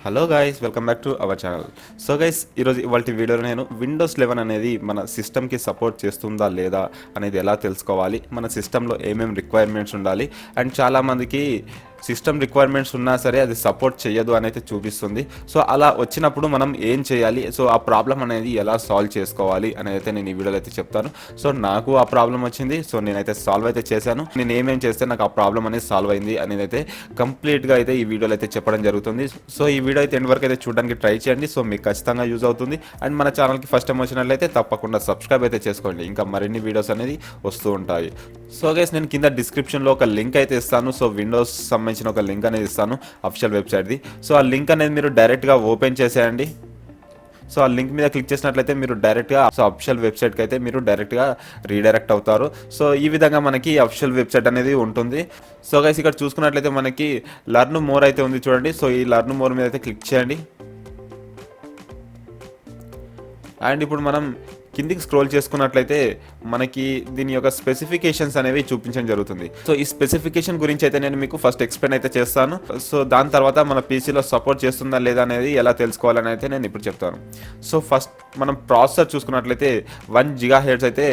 Hello guys, welcome back to our channel. So guys, ఈరోజు ఇవాళ వీడియోలో నేను విండోస్ 11 అనేది మన సిస్టమ్కి సపోర్ట్ చేస్తుందా లేదా అనేది ఎలా తెలుసుకోవాలి, మన సిస్టంలో ఏమేమి రిక్వైర్మెంట్స్ ఉండాలి, అండ్ చాలామందికి సిస్టమ్ రిక్వైర్మెంట్స్ ఉన్నా సరే అది సపోర్ట్ చేయదు అని అయితే చూపిస్తుంది. సో అలా వచ్చినప్పుడు మనం ఏం చేయాలి, సో ఆ ప్రాబ్లం అనేది ఎలా సాల్వ్ చేసుకోవాలి అనేది అయితే నేను ఈ వీడియోలో అయితే చెప్తాను. సో నాకు ఆ ప్రాబ్లం వచ్చింది, సో నేనైతే సాల్వ్ అయితే చేశాను. నేను ఏమేం చేస్తే నాకు ఆ ప్రాబ్లం అనేది సాల్వ్ అయింది అనేది అయితే కంప్లీట్గా అయితే ఈ వీడియోలో అయితే చెప్పడం జరుగుతుంది. సో ఈ వీడియో అయితే ఎండ్ వరకు అయితే చూడడానికి ట్రై చేయండి. సో మీకు ఖచ్చితంగా యూజ్ అవుతుంది. అండ్ మన ఛానల్కి ఫస్ట్ టైం వచ్చినట్లయితే తప్పకుండా సబ్స్క్రైబ్ అయితే చేసుకోండి, ఇంకా మరిన్ని వీడియోస్ అనేది వస్తూ ఉంటాయి. సో గైస్, నేను కింద డిస్క్రిప్షన్లో ఒక లింక్ అయితే ఇస్తాను. సో విండోస్ సంబంధించిన ఒక లింక్ అనేది ఇస్తాను, అఫీషియల్ వెబ్సైట్ది. సో ఆ లింక్ అనేది మీరు డైరెక్ట్గా ఓపెన్ చేసేయండి. సో ఆ లింక్ మీద క్లిక్ చేసినట్లయితే మీరు డైరెక్ట్గా అఫీషియల్ వెబ్సైట్కి అయితే మీరు డైరెక్ట్గా రీడైరెక్ట్ అవుతారు. సో ఈ విధంగా మనకి అఫీషియల్ వెబ్సైట్ అనేది ఉంటుంది. సో గైస్, ఇక్కడ చూసుకున్నట్లయితే మనకి లర్న్ మోర్ అయితే ఉంది చూడండి. సో ఈ లర్న్ మోర్ మీద అయితే క్లిక్ చేయండి. అండ్ ఇప్పుడు మనం కిందికి స్క్రోల్ చేసుకున్నట్లయితే మనకి దీని యొక్క స్పెసిఫికేషన్స్ అనేవి చూపించడం జరుగుతుంది. సో ఈ స్పెసిఫికేషన్ గురించి అయితే నేను మీకు ఫస్ట్ ఎక్స్ప్లెయిన్ అయితే చేస్తాను. సో దాని తర్వాత మన పీసీలో సపోర్ట్ చేస్తుందా లేదా అనేది ఎలా తెలుసుకోవాలని అయితే నేను ఇప్పుడు చెప్తాను. సో ఫస్ట్ మనం ప్రాసెసర్ చూసుకున్నట్లయితే 1 GHz అయితే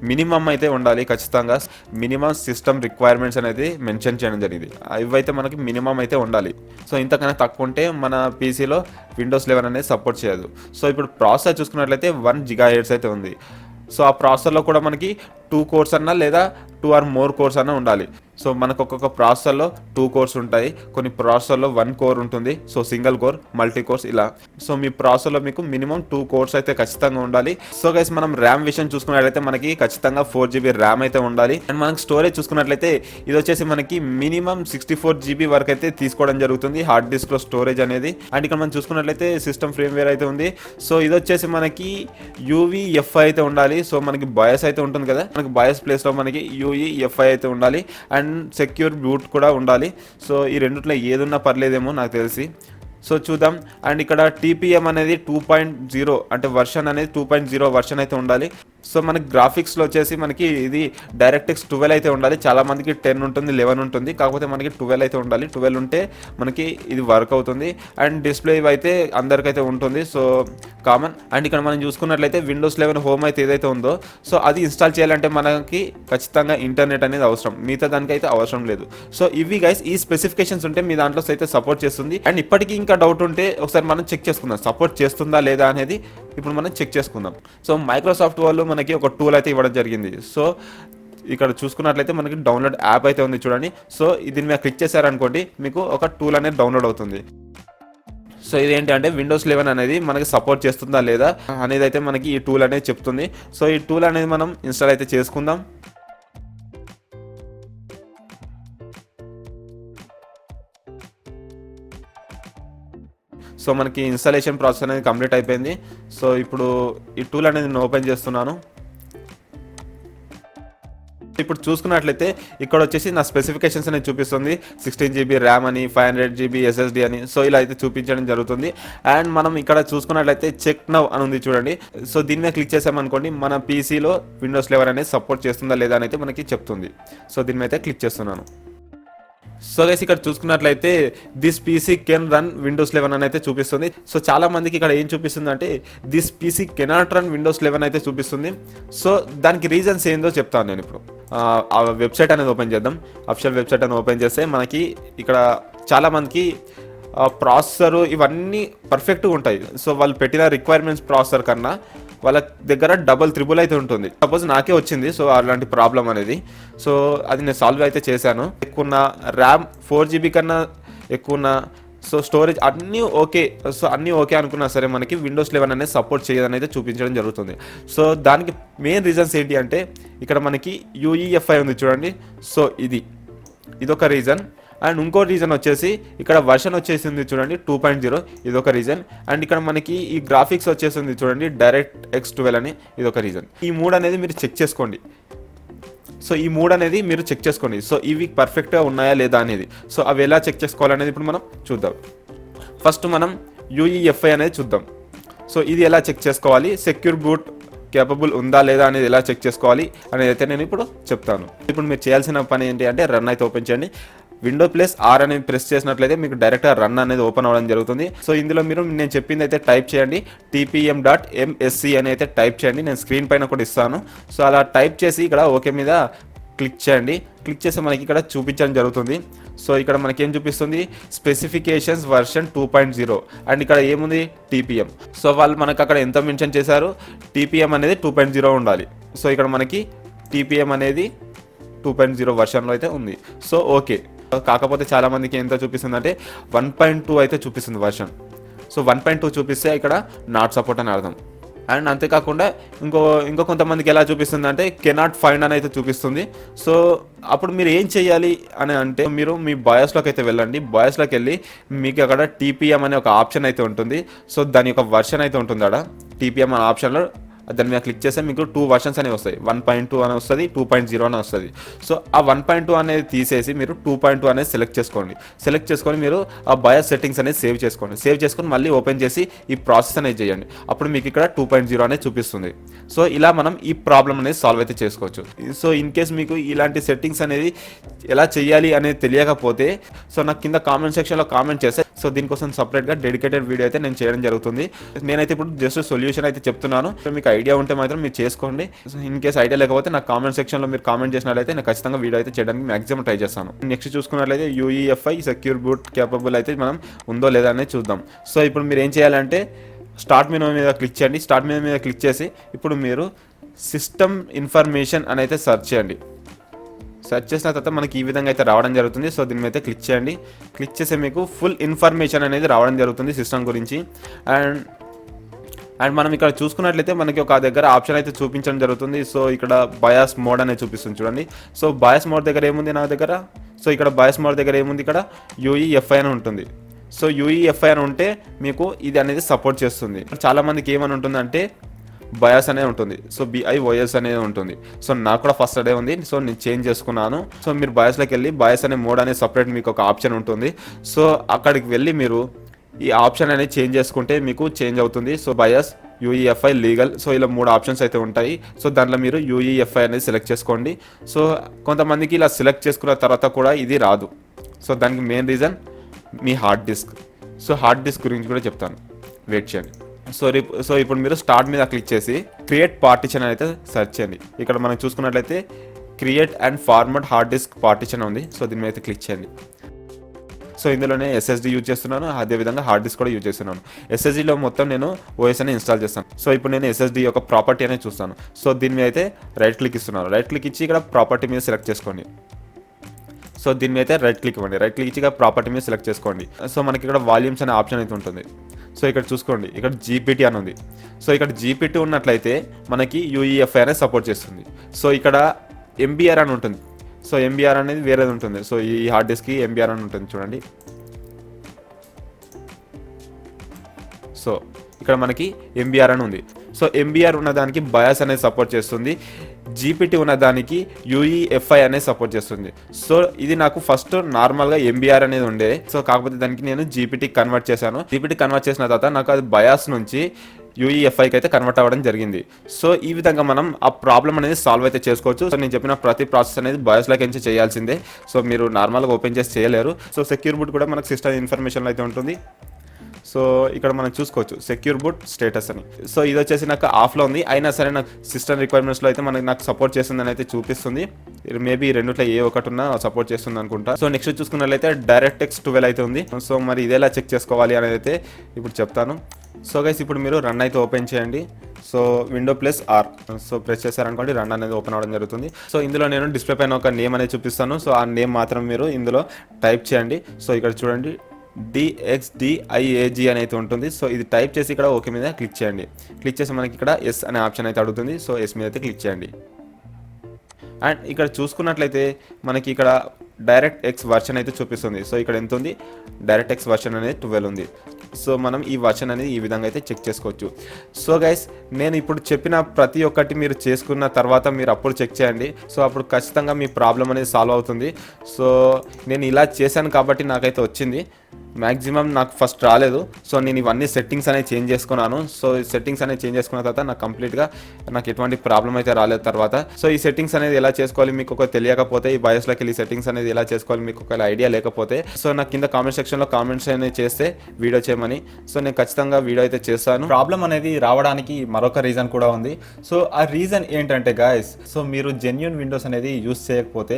మినిమం అయితే ఉండాలి. ఖచ్చితంగా మినిమం సిస్టమ్ రిక్వైర్మెంట్స్ అనేది మెన్షన్ చేయడం జరిగింది. ఇవైతే మనకి మినిమం అయితే ఉండాలి. సో ఇంతకన్నా తక్కువ ఉంటే మన పీసీలో విండోస్ 11 అనేది సపోర్ట్ చేయదు. సో ఇప్పుడు ప్రాసెసర్ చూసుకున్నట్లయితే 1 GHz అయితే ఉంది. సో ఆ ప్రాసెసర్లో కూడా మనకి 2 కోర్స్ అన్నా లేదా 2 or more కోర్స్ అన్నా ఉండాలి. సో మనకు ఒక్కొక్క ప్రాసెసర్లో 2 కోర్స్ ఉంటాయి, కొన్ని ప్రాసెసర్లో 1 కోర్ ఉంటుంది. So single core, multi course ఇలా. సో మీ ప్రాసెసర్లో మీకు మినిమం 2 కోర్స్ అయితే ఖచ్చితంగా ఉండాలి. సో గైస్, మనం ర్యామ్ విషయం చూసుకున్నట్లయితే మనకి ఖచ్చితంగా 4 GB ర్యామ్ అయితే ఉండాలి. అండ్ మనకి స్టోరేజ్ చూసుకున్నట్లయితే ఇది వచ్చేసి మనకి మినిమం 64 GB వరకు అయితే తీసుకోవడం జరుగుతుంది హార్డ్ డిస్క్లో స్టోరేజ్ అనేది. అండ్ ఇక్కడ మనం చూసుకున్నట్లయితే సిస్టమ్ ఫ్రేమ్వేర్ అయితే ఉంది. సో ఇది వచ్చేసి మనకి UEFI అయితే ఉండాలి. సో మనకి బయాస్ అయితే ఉంటుంది కదా, మనకి బయాస్ ప్లేస్లో మనకి UEFI అయితే ఉండాలి. అండ్ సెక్యూర్ బూట్ కూడా ఉండాలి. సో ఈ రెండిట్లో ఏదున్నా పర్లేదేమో నాకు తెలిసి. సో చూద్దాం. అండ్ ఇక్కడ TPM అనేది 2.0 అంటే వర్షన్ అనేది 2.0 వర్షన్ అయితే ఉండాలి. సో మనకి గ్రాఫిక్స్లో వచ్చేసి మనకి ఇది DirectX 12 అయితే ఉండాలి. చాలా మందికి 10 ఉంటుంది, 11 ఉంటుంది, కాకపోతే మనకి 12 అయితే ఉండాలి. 12 ఉంటే మనకి ఇది వర్క్ అవుతుంది. అండ్ డిస్ప్లే అయితే అందరికైతే ఉంటుంది, సో కామన్. అండ్ ఇక్కడ మనం చూసుకున్నట్లయితే Windows 11 హోమ్ అయితే ఏదైతే ఉందో, సో అది ఇన్స్టాల్ చేయాలంటే మనకి ఖచ్చితంగా ఇంటర్నెట్ అనేది అవసరం, మిగతా దానికి అయితే అవసరం లేదు. సో ఇవి గైస్, ఈ స్పెసిఫికేషన్స్ ఉంటే మీ దాంట్లో అయితే సపోర్ట్ చేస్తుంది. అండ్ ఇప్పటికీ ఇంకా డౌట్ ఉంటే ఒకసారి మనం చెక్ చేసుకుందాం, సపోర్ట్ చేస్తుందా లేదా అనేది ఇప్పుడు మనం చెక్ చేసుకుందాం. సో మైక్రోసాఫ్ట్ వాళ్ళు మనకి ఒక టూల్ అయితే ఇవ్వడం జరిగింది. సో ఇక్కడ చూసుకున్నట్లయితే మనకి డౌన్లోడ్ యాప్ అయితే ఉంది చూడండి. సో దీని మీద క్లిక్ చేశారనుకోండి, మీకు ఒక టూల్ అనేది డౌన్లోడ్ అవుతుంది. సో ఇదేంటి అంటే Windows 11 అనేది మనకి సపోర్ట్ చేస్తుందా లేదా అనేది అయితే మనకి ఈ టూల్ అనేది చెప్తుంది. సో ఈ టూల్ అనేది మనం ఇన్స్టాల్ అయితే చేసుకుందాం. సో మనకి ఇన్స్టాలేషన్ ప్రాసెస్ అనేది కంప్లీట్ అయిపోయింది. సో ఇప్పుడు ఈ టూల్ అనేది నేను ఓపెన్ చేస్తున్నాను. ఇప్పుడు చూసుకున్నట్లయితే ఇక్కడ వచ్చేసి నా స్పెసిఫికేషన్స్ అనేది చూపిస్తుంది. 16 GB ర్యామ్ అని, 500 GB SSD అని, సో ఇలా అయితే చూపించడం జరుగుతుంది. అండ్ మనం ఇక్కడ చూసుకున్నట్లయితే చెక్ నౌ అని ఉంది చూడండి. సో దీని మీద క్లిక్ చేసామనుకోండి, మన పీసీలో Windows 11 అనేది సపోర్ట్ చేస్తుందా లేదా అని అయితే మనకి చెప్తుంది. సో దీని మీద అయితే క్లిక్ చేస్తున్నాను. సో గైస్, ఇక్కడ చూసుకున్నట్లయితే this PC can run Windows 11 అని అయితే చూపిస్తుంది. సో చాలా మందికి ఇక్కడ ఏం చూపిస్తుంది అంటే this PC cannot run Windows 11 అయితే చూపిస్తుంది. సో దానికి రీజన్స్ ఏందో చెప్తాను నేను ఇప్పుడు. ఆ వెబ్సైట్ అనేది ఓపెన్ చేద్దాం. అఫీషియల్ వెబ్సైట్ అని ఓపెన్ చేస్తే మనకి ఇక్కడ చాలా మందికి ప్రాసెసర్ ఇవన్నీ పర్ఫెక్ట్గా ఉంటాయి. సో వాళ్ళు పెట్టిన రిక్వైర్మెంట్స్ ప్రాసెసర్ కన్నా వాళ్ళ దగ్గర డబల్ త్రిబుల్ అయితే ఉంటుంది. సపోజ్ నాకే వచ్చింది సో అలాంటి ప్రాబ్లం అనేది. సో అది నేను సాల్వ్ అయితే చేశాను. ఎక్కువ ర్యామ్ 4 GB కన్నా ఎక్కువ, సో స్టోరేజ్ అన్నీ ఓకే. సో అన్నీ ఓకే అనుకున్నా సరే మనకి Windows 11 అనేది సపోర్ట్ చేయదని అయితే చూపించడం జరుగుతుంది. సో దానికి మెయిన్ రీజన్స్ ఏంటి అంటే ఇక్కడ మనకి UEFI ఉంది చూడండి. సో ఇదొక రీజన్. అండ్ ఇంకో రీజన్ వచ్చేసి ఇక్కడ వర్షన్ వచ్చేసింది చూడండి 2.0, ఇదొక రీజన్. అండ్ ఇక్కడ మనకి ఈ గ్రాఫిక్స్ వచ్చేసింది చూడండి DirectX 12 అని, ఇదొక రీజన్. ఈ 3 అనేది మీరు చెక్ చేసుకోండి. సో ఈ 3 అనేది మీరు చెక్ చేసుకోండి. సో ఇవి పర్ఫెక్ట్గా ఉన్నాయా లేదా అనేది. సో అవి ఎలా చెక్ చేసుకోవాలనేది ఇప్పుడు మనం చూద్దాం. ఫస్ట్ మనం UEFI అనేది చూద్దాం. సో ఇది ఎలా చెక్ చేసుకోవాలి, సెక్యూర్ బూట్ కేపబుల్ ఉందా లేదా అనేది ఎలా చెక్ చేసుకోవాలి అనేది అయితే నేను ఇప్పుడు చెప్తాను. ఇప్పుడు మీరు చేయాల్సిన పని ఏంటి అంటే రన్ అయితే ఓపెన్ చేయండి. Windows+R అనేది ప్రెస్ చేసినట్లయితే మీకు డైరెక్ట్గా రన్ అనేది ఓపెన్ అవ్వడం జరుగుతుంది. సో ఇందులో మీరు నేను చెప్పింది అయితే టైప్ చేయండి, tpm.msc అని అయితే టైప్ చేయండి. నేను స్క్రీన్ పైన కూడా ఇస్తాను. సో అలా టైప్ చేసి ఇక్కడ ఓకే మీద క్లిక్ చేయండి. క్లిక్ చేస్తే మనకి ఇక్కడ చూపించడం జరుగుతుంది. సో ఇక్కడ మనకి ఏం చూపిస్తుంది, స్పెసిఫికేషన్స్ వర్షన్ 2.0 అండ్ ఇక్కడ ఏముంది టీపీఎం. సో వాళ్ళు మనకు అక్కడ ఎంత మెన్షన్ చేశారు, టీపీఎం అనేది 2.0 ఉండాలి. సో ఇక్కడ మనకి టీపీఎం అనేది 2.0 వర్షన్లో అయితే ఉంది. సో ఓకే, కాకపోతే చాలామందికి ఎంత చూపిస్తుంది అంటే 1.2 అయితే చూపిస్తుంది వర్షన్. సో 1.2 చూపిస్తే ఇక్కడ నాట్ సపోర్ట్ అని అర్థం. అండ్ అంతేకాకుండా ఇంకో కొంతమందికి ఎలా చూపిస్తుంది అంటే కెనాట్ ఫైండ్ అని అయితే చూపిస్తుంది. సో అప్పుడు మీరు ఏం చేయాలి అని అంటే మీరు మీ బయాస్లోకి అయితే వెళ్ళండి. బయాస్లోకి వెళ్ళి మీకు అక్కడ టీపీఎం అనే ఒక ఆప్షన్ అయితే ఉంటుంది. సో దాని యొక్క వర్షన్ అయితే ఉంటుంది అక్కడ టీపీఎం అనే ఆప్షన్లో. దాని మీద క్లిక్ చేస్తే మీకు 2 వర్షన్స్ అనేవి వస్తాయి, 1.2 అని వస్తుంది, 2.0 అని వస్తుంది. సో ఆ 1.2 అనేది తీసేసి మీరు 2.2 అనేది సెలెక్ట్ చేసుకొని మీరు ఆ బయాస్ సెట్టింగ్స్ అనేది సేవ్ చేసుకొని మళ్ళీ ఓపెన్ చేసి ఈ ప్రాసెస్ అనేది చేయండి. అప్పుడు మీకు ఇక్కడ 2.0 అనేది చూపిస్తుంది. సో ఇలా మనం ఈ ప్రాబ్లం అనేది సాల్వ్ అయితే చేసుకోవచ్చు. సో ఇన్ కేస్ మీకు ఇలాంటి సెట్టింగ్స్ అనేది ఎలా చేయాలి అనేది తెలియకపోతే సో నాకు కింద కామెంట్ సెక్షన్లో కామెంట్ చేస్తే సో దీనికోసం సపరేట్గా డెడికేటెడ్ వీడియో అయితే నేను చేయడం జరుగుతుంది. నేనైతే ఇప్పుడు జస్ట్ సొల్యూషన్ అయితే చెప్తున్నాను. మీకు ఐడియా ఉంటే మాత్రం మీరు చేసుకోండి. ఇన్ కేస్ ఐడియా లేకపోతే నాకు కామెంట్ సెక్షన్లో మీరు కామెంట్ చేసినట్లయితే నేను ఖచ్చితంగా వీడియో అయితే చేయడానికి మాక్సిమం ట్రై చేస్తాను. నెక్స్ట్ చూసుకున్నట్లయితే UEFI సెక్యూర్ బూట్ కేపబుల్ అయితే మనం ఉందో లేదా అనేది చూద్దాం. సో ఇప్పుడు మీరు ఏం చేయాలంటే స్టార్ట్ మెనూ మీద క్లిక్ చేయండి. స్టార్ట్ మెనూ మీద క్లిక్ చేసి ఇప్పుడు మీరు సిస్టమ్ ఇన్ఫర్మేషన్ అని అయితే సెర్చ్ చేయండి. సెర్చ్ చేసిన తర్వాత మనకి ఈ విధంగా అయితే రావడం జరుగుతుంది. సో దీని మీద క్లిక్ చేయండి. క్లిక్ చేస్తే మీకు ఫుల్ ఇన్ఫర్మేషన్ అనేది రావడం జరుగుతుంది సిస్టమ్ గురించి. అండ్ మనం ఇక్కడ చూసుకున్నట్లయితే మనకి ఒక దగ్గర ఆప్షన్ అయితే చూపించడం జరుగుతుంది. సో ఇక్కడ బయాస్ మోడ్ అనేది చూపిస్తుంది చూడండి. సో బయాస్ మోడ్ దగ్గర ఏముంది నా దగ్గర, సో ఇక్కడ బయాస్ మోడ్ దగ్గర ఏముంది, ఇక్కడ UEFI అని ఉంటుంది. సో UEFI అని ఉంటే మీకు ఇది అనేది సపోర్ట్ చేస్తుంది. చాలా మందికి ఏమని ఉంటుందంటే బయాస్ అనేది ఉంటుంది. సో BIOS అనేది ఉంటుంది. సో నాకు కూడా ఫస్ట్ అదే ఉంది. సో నేను చేంజ్ చేసుకున్నాను. సో మీరు బయాస్లోకి వెళ్ళి బయాస్ అనే మోడ్ అనేది సపరేట్ మీకు ఒక ఆప్షన్ ఉంటుంది. సో అక్కడికి వెళ్ళి మీరు ఈ ఆప్షన్ అనేది చేంజ్ చేసుకుంటే మీకు చేంజ్ అవుతుంది. So bias, UEFI, legal, so ఇలా 3 ఆప్షన్స్ అయితే ఉంటాయి. సో దాంట్లో మీరు UEFI అనేది సెలెక్ట్ చేసుకోండి. సో కొంతమందికి ఇలా సెలెక్ట్ చేసుకున్న తర్వాత కూడా ఇది రాదు. సో దానికి మెయిన్ రీజన్ మీ hard disk. So hard disk గురించి కూడా చెప్తాను, వెయిట్ చేయండి. సో ఇప్పుడు మీరు స్టార్ట్ మీద క్లిక్ చేసి క్రియేట్ పార్టిషన్ అయితే సెర్చ్ చేయండి. ఇక్కడ మనం చూసుకున్నట్లయితే create and format hard disk partition ఉంది. సో దీని మీద క్లిక్ చేయండి. సో ఇందులోనే SSD యూజ్ చేస్తున్నాను, అదేవిధంగా హార్డ్ డిస్క్ కూడా యూజ్ చేస్తున్నాను. SSDలో మొత్తం నేను OS అని ఇన్స్టాల్ చేస్తాను. సో ఇప్పుడు నేను SSD యొక్క ప్రాపర్టీ అనేది చూస్తాను. సో దీని మీద అయితే రైట్ క్లిక్ ఇస్తున్నాను. రైట్ క్లిక్ ఇచ్చి ఇక్కడ ప్రాపర్టీ మీద సెలెక్ట్ చేసుకోండి. సో దీని మీద అయితే రైట్ క్లిక్ ఇవ్వండి. రైట్ క్లిక్ ఇచ్చి ఇక్కడ ప్రాపర్టీ మీద సెలెక్ట్ చేసుకోండి. సో మనకి ఇక్కడ వాల్యూమ్స్ అనే ఆప్షన్ అయితే ఉంటుంది. సో ఇక్కడ చూసుకోండి, ఇక్కడ GPT అని ఉంది. సో ఇక్కడ GPT ఉన్నట్లయితే మనకి UEFI అనేది సపోర్ట్ చేస్తుంది. సో ఇక్కడ MBR అని ఉంటుంది. సో MBR అనేది వేరేది ఉంటుంది. సో ఈ హార్డ్ డిస్క్కి MBR అని ఉంటుంది చూడండి. సో ఇక్కడ మనకి MBR అని ఉంది. సో MBR ఉన్నదానికి బయాస్ అనేది సపోర్ట్ చేస్తుంది. GPT ఉన్నదానికి UEFI అనేది సపోర్ట్ చేస్తుంది. సో ఇది నాకు ఫస్ట్ నార్మల్గా MBR అనేది ఉండే. సో కాకపోతే దానికి నేను GPT కన్వర్ట్ చేశాను. GPT కన్వర్ట్ చేసిన తర్వాత నాకు అది బయాస్ నుంచి UEFIకి అయితే కన్వర్ట్ అవ్వడం జరిగింది. సో ఈ విధంగా మనం ఆ ప్రాబ్లం అనేది సాల్వ్ అయితే చేసుకోవచ్చు. సో నేను చెప్పిన ప్రతి ప్రాసెస్ అనేది బయాస్లోకి నుంచి చేయాల్సిందే. సో మీరు నార్మల్గా ఓపెన్ చేసి చేయలేరు. సో సెక్యూర్ బూట్ కూడా మనకు సిస్టమ్ ఇన్ఫర్మేషన్లో అయితే ఉంటుంది. సో ఇక్కడ మనం చూసుకోవచ్చు సెక్యూర్ బూట్ స్టేటస్ అని. సో ఇది వచ్చేసి నాకు ఆఫ్లో ఉంది, అయినా సరే నాకు సిస్టమ్ రిక్వైర్మెంట్స్లో అయితే నాకు సపోర్ట్ చేస్తుందని అయితే చూపిస్తుంది. మేబీ రెండుట్లో ఏ ఒకటి ఉన్నా సపోర్ట్ చేస్తుంది అనుకుంటా. సో నెక్స్ట్ చూసుకున్నట్లయితే DirectX 12 అయితే ఉంది. సో మరి ఇదేలా చెక్ చేసుకోవాలి అనేది అయితే ఇప్పుడు చెప్తాను. సో గైస్ ఇప్పుడు మీరు రన్ అయితే ఓపెన్ చేయండి. సో Windows+R సో ప్రెస్ చేశారనుకోండి, రన్ అనేది ఓపెన్ అవ్వడం జరుగుతుంది. సో ఇందులో నేను డిస్ప్లే పైన ఒక నేమ్ అనేది చూపిస్తాను. సో ఆ నేమ్ మాత్రం మీరు ఇందులో టైప్ చేయండి. సో ఇక్కడ చూడండి DXDIAG అని అయితే ఉంటుంది. సో ఇది టైప్ చేసి ఇక్కడ ఓకే మీద క్లిక్ చేయండి. క్లిక్ చేసి మనకి ఇక్కడ ఎస్ అనే ఆప్షన్ అయితే అడుగుతుంది. సో ఎస్ మీద అయితే క్లిక్ చేయండి. అండ్ ఇక్కడ చూసుకున్నట్లయితే మనకి ఇక్కడ DirectX వర్షన్ అయితే చూపిస్తుంది. సో ఇక్కడ ఎంత ఉంది, DirectX వర్షన్ అనేది 12 ఉంది. సో మనం ఈ వర్షన్ అనేది ఈ విధంగా అయితే చెక్ చేసుకోవచ్చు. సో గైస్ నేను ఇప్పుడు చెప్పిన ప్రతి ఒక్కటి మీరు చేసుకున్న తర్వాత మీరు అప్పుడు చెక్ చేయండి. సో అప్పుడు ఖచ్చితంగా మీ ప్రాబ్లం అనేది సాల్వ్ అవుతుంది. సో నేను ఇలా చేశాను కాబట్టి నాకైతే వచ్చింది. మ్యాక్సిమం నాకు ఫస్ట్ రాలేదు. సో నేను ఇవన్నీ సెట్టింగ్స్ అనేవి చేంజ్ చేసుకున్నాను. సో ఈ సెట్టింగ్స్ అనేవి చేంజ్ చేసుకున్న తర్వాత నాకు కంప్లీట్గా నాకు ఎటువంటి ప్రాబ్లం అయితే రాలేదు తర్వాత. సో ఈ సెట్టింగ్స్ అనేది ఎలా చేసుకోవాలి మీకు ఒక తెలియకపోతే, ఈ బయోస్లోకి వెళ్ళి సెట్టింగ్స్ అనేది ఎలా చేసుకోవాలి మీకు ఒక ఐడియా లేకపోతే, సో నాకు కింద కామెంట్ సెక్షన్లో కామెంట్స్ అనేది చేస్తే వీడియో చేయమని, సో నేను ఖచ్చితంగా వీడియో అయితే చేస్తాను. ప్రాబ్లం అనేది రావడానికి మరొక రీజన్ కూడా ఉంది. సో ఆ రీజన్ ఏంటంటే గాయస్, సో మీరు జెన్యూన్ విండోస్ అనేది యూస్ చేయకపోతే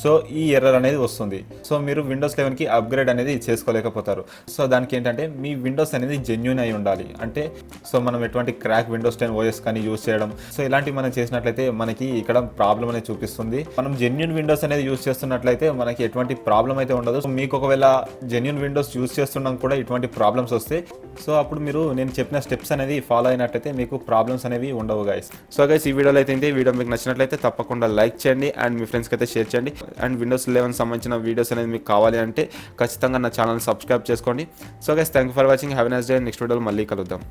సో ఈ ఎర్రర్ అనేది వస్తుంది. సో మీరు విండోస్ 11కి అప్గ్రేడ్ అనేది చేసుకోలేకపోతారు. సో దానికి ఏంటంటే మీ విండోస్ అనేది జెన్యూన్ అయి ఉండాలి. అంటే సో మనం ఎటువంటి క్రాక్ విండోస్ 10 OS కానీ యూస్ చేయడం, సో ఇలాంటివి మనం చేసినట్లయితే మనకి ఇక్కడ ప్రాబ్లం అనేది చూపిస్తుంది. మనం జెన్యూన్ విండోస్ అనేది యూస్ చేస్తున్నట్లయితే మనకి ఎటువంటి ప్రాబ్లం అయితే ఉండదు. సో మీకు ఒకవేళ జెన్యూన్ విండోస్ యూస్ చేస్తున్నాం కూడా ఇటువంటి ప్రాబ్లమ్స్ వస్తే, సో అప్పుడు మీరు నేను చెప్పిన స్టెప్స్ అనేది ఫాలో అయినట్లయితే మీకు ప్రాబ్లమ్స్ అనేవి ఉండవు గైస్. సో గైస్ ఈ వీడియోలో అయితే ఈ వీడియో మీకు నచ్చినట్లయితే తప్పకుండా లైక్ చేయండి అండ్ మీ ఫ్రెండ్స్కి అయితే షేర్ చేయండి. అండ్ విండోస్ 11 సంబంధించిన వీడియోస్ అనేది మీకు కావాలి అంటే ఖచ్చితంగా నా ఛానల్ సబ్స్క్రైబ్ చేసుకోండి. So guys thank you for watching. Have a nice day. Next వీడియోలో మళ్ళీ కలుద్దాం.